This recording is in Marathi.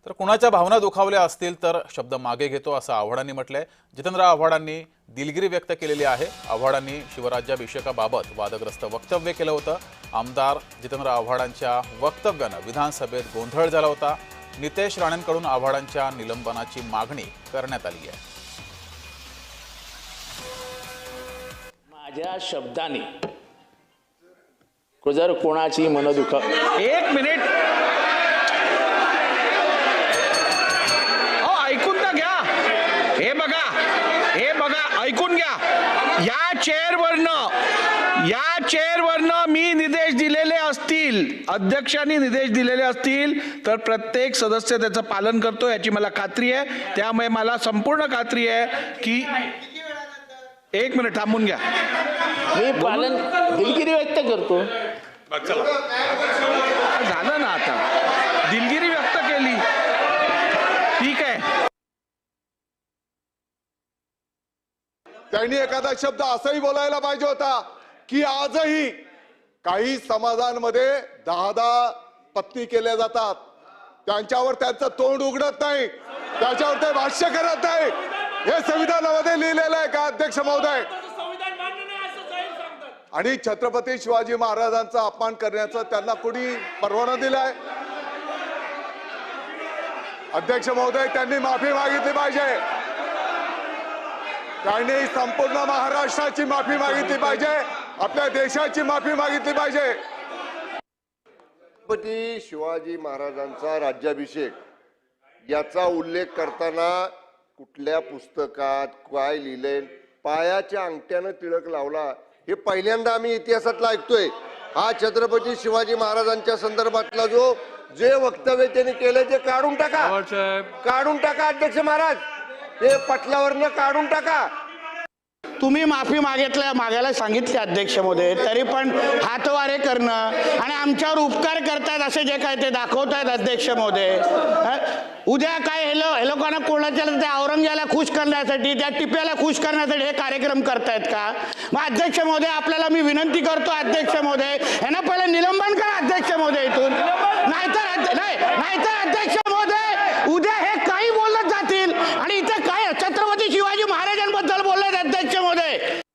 तर कुणाच्या भावना दुखावल्या असतील तर शब्द मागे घेतो असं आव्हाडांनी म्हटलंय। जितेंद्र आव्हाडांनी दिलगिरी व्यक्त केलेली आहे। आव्हाडांनी शिवराज्याभिषेकाबाबत वादग्रस्त वक्तव्य केलं होतं। आमदार जितेंद्र आव्हाडांच्या वक्तव्यानं विधानसभेत गोंधळ झाला होता। नितेश राणेंकडून आव्हाडांच्या निलंबनाची मागणी करण्यात आली आहे। माझ्या शब्दाने जर कोणाची मन दुख एक मिनिट ऐकून तर घ्या। हे बघा ऐकून घ्या। या चेअरवरनं मी निर्देश दिलेले असतील, अध्यक्षांनी निर्देश दिलेले असतील तर प्रत्येक सदस्य त्याचं पालन करतो याची मला खात्री आहे। त्यामुळे मला संपूर्ण खात्री आहे की एक मिनिट थांबून घ्या, मी पालन दिलगिरी व्यक्त करतो। झालं ना, आता दिलगिरी व्यक्त केली, ठीक आहे। त्यांनी एखादा शब्द असाही बोलायला पाहिजे होता की आजही काही समाजांमध्ये 10 पत्नी केल्या जातात, त्यांच्यावर त्यांचं तोंड उघडत नाही, त्याच्यावर ते भाष्य करत नाही। हे संविधानामध्ये लिहिलेलं आहे का अध्यक्ष महोदय? आणि छत्रपती शिवाजी महाराजांचा अपमान करण्याचा त्यांना कोणी परवाना दिलाय? अध्यक्ष महोदय, त्यांनी माफी मागितली पाहिजे। त्यांनी संपूर्ण महाराष्ट्राची माफी मागितली पाहिजे, आपल्या देशाची माफी मागितली पाहिजे। छत्रपती शिवाजी महाराजांचा राज्याभिषेक याचा उल्लेख करताना कुठल्या पुस्तकात काय लिहिलंय, पायाच्या अंगठ्यानं टिळक लावला, हे पहिल्यांदा आम्ही इतिहासातला ऐकतोय। हा छत्रपती शिवाजी महाराजांच्या संदर्भातला जे वक्तव्य त्यांनी केले ते काढून टाका अध्यक्ष महाराज, ते पटलावरनं काढून टाका। तुम्ही माफी मागायला सांगितले अध्यक्ष महोदय, तरी पण हातवारे करणं आणि आमच्यावर उपकार करतात असे जे काय ते दाखवतायत अध्यक्ष महोदय। उद्या काय हे लोकांना कोणाच्या त्या औरंगजेबाला खुश करण्यासाठी, त्या टिप्याला खुश करण्यासाठी हे कार्यक्रम करतायत का? मग अध्यक्ष महोदय, आपल्याला मी विनंती करतो अध्यक्ष महोदय, यांना पहिलं निलंबन करा अध्यक्ष महोदय इथून, नाहीतर अध्यक्ष